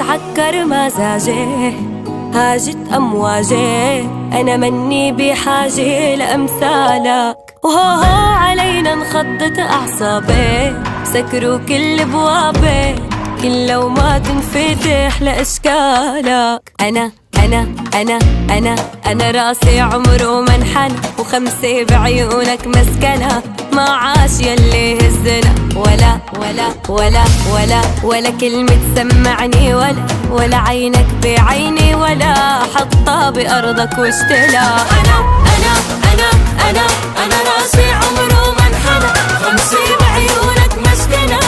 عكر مزاجي، هاجت أمواجي، أنا مني بحاجة لأمثالك. وهو علينا انخضت أعصابي، سكروا كل بوابي، كل لو ما تنفتح لأشكالك. أنا راسي عمره ما انحنى، وخمسة بعيونك مسكنة، ما عاش يلي هزنا ولا ولا ولا ولا ولا كلمة سمعني، ولا عينك بعيني، ولا حطها بأرضك واشتلا. أنا راسي عمره ما انحنى، خمسة بعيونك مسكنة،